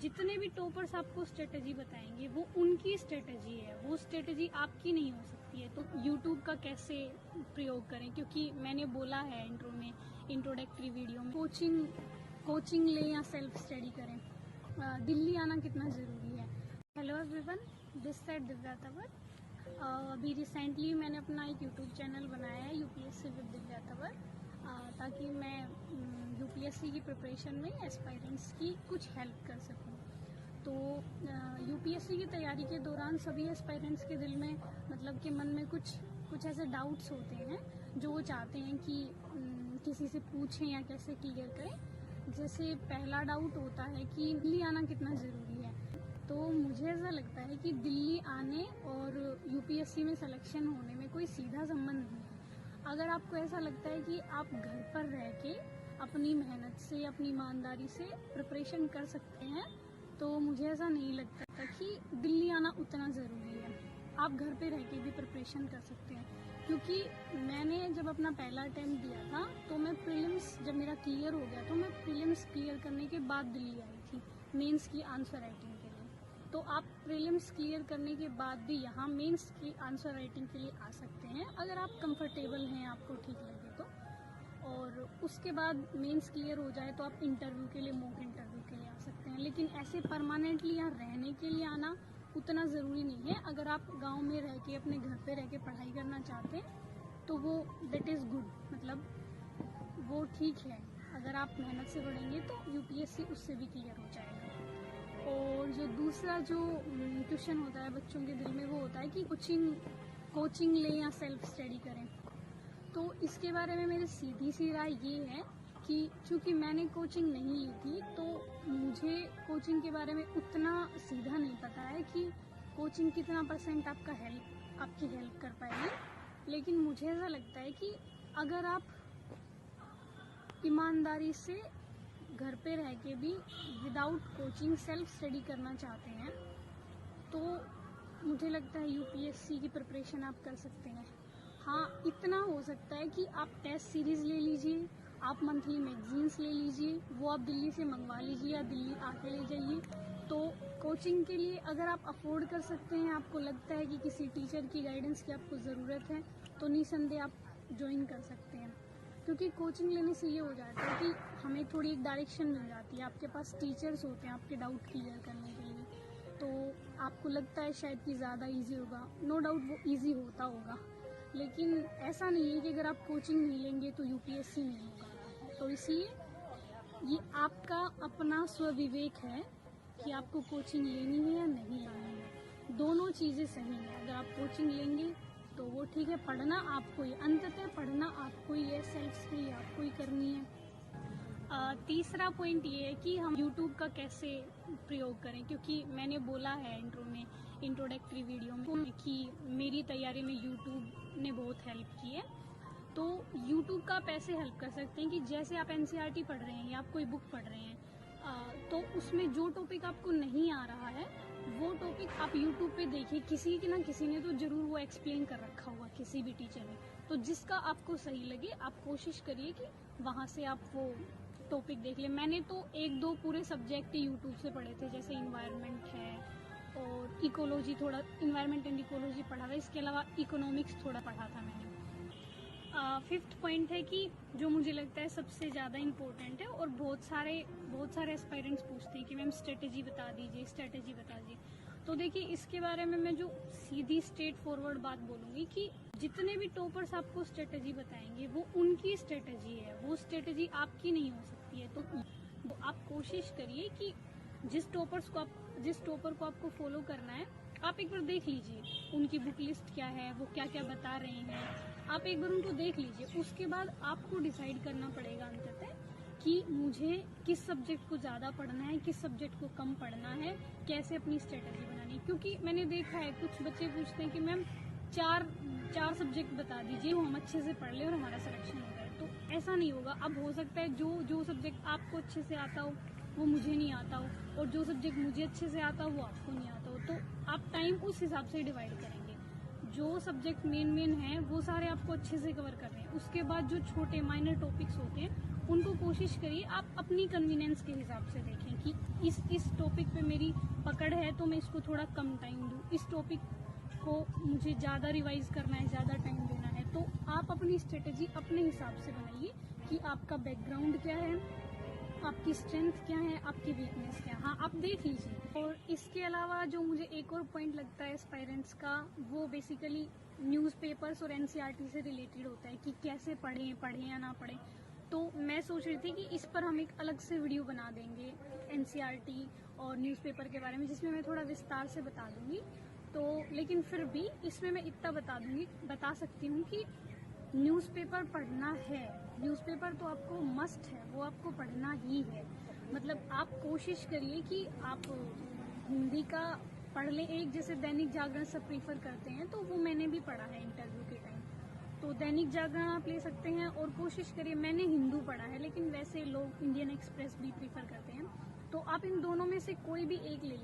जितने भी टॉपर्स आपको स्ट्रेटजी बताएंगे वो उनकी स्ट्रेटजी है, वो स्ट्रेटजी आपकी नहीं हो सकती है। तो यूट्यूब का कैसे प्रयोग करें, क्योंकि मैंने बोला है इंट्रो में, इंट्रोडक्टरी वीडियो में, कोचिंग लें या सेल्फ स्टडी करें, दिल्ली आना कितना ज़रूरी है। Hello everyone, this side Divya Tanwar. अभी रिसेंटली मैंने अपना एक यूट्यूब चैनल बनाया है, यूपीएससी विद दिव्या तंवर, ताकि मैं यूपीएससी की प्रिपरेशन में एस्पायरेंट्स की कुछ हेल्प कर सकूं। तो यूपीएससी की तैयारी के दौरान सभी एस्पायरेंट्स के दिल में मतलब कि मन में कुछ ऐसे डाउट्स होते हैं जो वो चाहते हैं कि किसी से पूछें या कैसे क्लियर करें। जैसे पहला डाउट होता है कि दिल्ली आना कितना ज़रूरी है। तो मुझे ऐसा लगता है कि दिल्ली आने और यूपीएससी में सिलेक्शन होने में कोई सीधा संबंध नहीं है। अगर आपको ऐसा लगता है कि आप घर पर रह के अपनी मेहनत से, अपनी ईमानदारी से प्रिपरेशन कर सकते हैं, तो मुझे ऐसा नहीं लगता कि दिल्ली आना उतना ज़रूरी है। आप घर पे रह के भी प्रिपरेशन कर सकते हैं। क्योंकि मैंने जब अपना पहला अटेम्प्ट दिया था तो मैं प्रीलिम्स जब मेरा क्लियर हो गया तो मैं प्रीलिम्स क्लियर करने के बाद दिल्ली आई थी मेंस की आंसर राइटिंग के लिए। तो आप प्रीलिम्स क्लियर करने के बाद भी यहाँ मेंस की आंसर राइटिंग के लिए आ सकते हैं, अगर आप कंफर्टेबल हैं, आपको ठीक लगे तो। और उसके बाद मेंस क्लियर हो जाए तो आप इंटरव्यू के लिए, मॉक इंटरव्यू के लिए आ सकते हैं। लेकिन ऐसे परमानेंटली यहाँ रहने के लिए आना उतना ज़रूरी नहीं है। अगर आप गांव में रह के, अपने घर पे रह के पढ़ाई करना चाहते हैं तो वो दैट इज़ गुड, मतलब वो ठीक है। अगर आप मेहनत से पढ़ेंगे तो यूपीएससी उससे भी क्लियर हो जाएगा। और जो दूसरा जो क्वेश्चन होता है बच्चों के दिल में, वो होता है कि कोचिंग लें या सेल्फ स्टडी करें। तो इसके बारे में मेरी सीधी सी राय ये है कि चूँकि मैंने कोचिंग नहीं ली थी तो मुझे कोचिंग के बारे में उतना सीधा नहीं पता है कि कोचिंग कितना % आपकी हेल्प कर पाएगी। लेकिन मुझे ऐसा लगता है कि अगर आप ईमानदारी से घर पे रह के भी विदाउट कोचिंग सेल्फ स्टडी करना चाहते हैं तो मुझे लगता है यूपीएससी की प्रिपरेशन आप कर सकते हैं। हाँ, इतना हो सकता है कि आप टेस्ट सीरीज़ ले लीजिए, आप मंथली मैगजीन्स ले लीजिए, वो आप दिल्ली से मंगवा लीजिए या दिल्ली आके ले जाइए। तो कोचिंग के लिए अगर आप अफोर्ड कर सकते हैं, आपको लगता है कि किसी टीचर की गाइडेंस की आपको ज़रूरत है, तो निसंदेह आप ज्वाइन कर सकते हैं। क्योंकि कोचिंग लेने से ये हो जाता है कि हमें थोड़ी एक डायरेक्शन मिल जाती है, आपके पास टीचर्स होते हैं आपके डाउट क्लियर करने के लिए। तो आपको लगता है शायद कि ज़्यादा ईजी होगा, नो डाउट वो ईजी होता होगा, लेकिन ऐसा नहीं है कि अगर आप कोचिंग नहीं लेंगे तो यूपीएससी नहीं होगा। तो इसलिए ये आपका अपना स्वविवेक है कि आपको कोचिंग लेनी है या नहीं लेनी है। दोनों चीज़ें सही हैं। अगर आप कोचिंग लेंगे तो वो ठीक है, पढ़ना आपको ही, अंततः पढ़ना आपको ही है, सेल्फ स्टडी आपको ही करनी है। तीसरा पॉइंट ये है कि हम यूट्यूब का कैसे प्रयोग करें, क्योंकि मैंने बोला है इंट्रो में, इंट्रोडक्टरी वीडियो में, कि मेरी तैयारी में यूट्यूब ने बहुत हेल्प की है। तो यूट्यूब का आप ऐसे हेल्प कर सकते हैं कि जैसे आप एनसीईआरटी पढ़ रहे हैं या आप कोई बुक पढ़ रहे हैं, तो उसमें जो टॉपिक आपको नहीं आ रहा है वो टॉपिक आप यूट्यूब पे देखिए, किसी की ना किसी ने तो ज़रूर वो एक्सप्लेन कर रखा होगा, किसी भी टीचर ने। तो जिसका आपको सही लगे आप कोशिश करिए कि वहाँ से आप वो टॉपिक देख लें। मैंने तो 1-2 पूरे सब्जेक्ट यूट्यूब से पढ़े थे, जैसे इन्वायरमेंट है और इकोलॉजी, थोड़ा इन्वायरमेंट एंड इकोलॉजी पढ़ा था, इसके अलावा इकोनॉमिक्स थोड़ा पढ़ा था मैंने। 5th पॉइंट है कि जो मुझे लगता है सबसे ज़्यादा इम्पोर्टेंट है और बहुत सारे एस्पायरेंट्स पूछते हैं कि मैम स्ट्रेटजी बता दीजिए। तो देखिए, इसके बारे में मैं जो सीधी स्ट्रेट फॉरवर्ड बात बोलूँगी कि जितने भी टॉपर्स आपको स्ट्रेटजी बताएंगे वो उनकी स्ट्रेटजी है, वो स्ट्रेटजी आपकी नहीं हो सकती है। तो आप कोशिश करिए कि जिस टॉपर को आपको फॉलो करना है, आप एक बार देख लीजिए उनकी बुक लिस्ट क्या है, वो क्या क्या बता रहे हैं, आप एक बार उनको देख लीजिए। उसके बाद आपको डिसाइड करना पड़ेगा अंततः कि मुझे किस सब्जेक्ट को ज़्यादा पढ़ना है, किस सब्जेक्ट को कम पढ़ना है, कैसे अपनी स्ट्रेटजी बनानी है। क्योंकि मैंने देखा है कुछ बच्चे पूछते हैं कि मैम चार सब्जेक्ट बता दीजिए, वो हम अच्छे से पढ़ लें और हमारा सिलेक्शन हो जाए। तो ऐसा नहीं होगा। अब हो सकता है जो सब्जेक्ट आपको अच्छे से आता हो वो मुझे नहीं आता हो, और जो सब्जेक्ट मुझे अच्छे से आता हो वो आपको नहीं आता हो। तो आप टाइम उस हिसाब से डिवाइड करेंगे। जो सब्जेक्ट मेन हैं वो सारे आपको अच्छे से कवर करने हैं। उसके बाद जो छोटे माइनर टॉपिक्स होते हैं उनको कोशिश करिए आप अपनी कन्वीनियंस के हिसाब से देखें कि इस टॉपिक पे मेरी पकड़ है तो मैं इसको थोड़ा कम टाइम दूँ, इस टॉपिक को मुझे ज़्यादा रिवाइज करना है, ज़्यादा टाइम देना है। तो आप अपनी स्ट्रेटजी अपने हिसाब से बनाइए कि आपका बैकग्राउंड क्या है, आपकी स्ट्रेंथ क्या है, आपकी वीकनेस क्या है। हाँ, आप देख लीजिए। और इसके अलावा जो मुझे एक और पॉइंट लगता है एस्पायरेंट्स का, वो बेसिकली न्यूज़पेपर्स और एनसीईआरटी से रिलेटेड होता है कि कैसे पढ़ें या ना पढ़ें। तो मैं सोच रही थी कि इस पर हम एक अलग से वीडियो बना देंगे एनसीईआरटी और न्यूज़पेपर के बारे में, जिसमें मैं थोड़ा विस्तार से बता दूंगी। तो लेकिन फिर भी इसमें मैं इतना बता सकती हूँ कि न्यूज़पेपर पढ़ना है, न्यूज़पेपर तो आपको मस्ट है, वो आपको पढ़ना ही है। मतलब आप कोशिश करिए कि आप हिंदी का पढ़ लें। एक जैसे दैनिक जागरण सब प्रीफर करते हैं, तो वो मैंने भी पढ़ा है इंटरव्यू के टाइम, तो दैनिक जागरण आप ले सकते हैं। और कोशिश करिए, मैंने हिंदू पढ़ा है लेकिन वैसे लोग इंडियन एक्सप्रेस भी प्रीफर करते हैं, तो आप इन दोनों में से कोई भी एक ले लीजिए।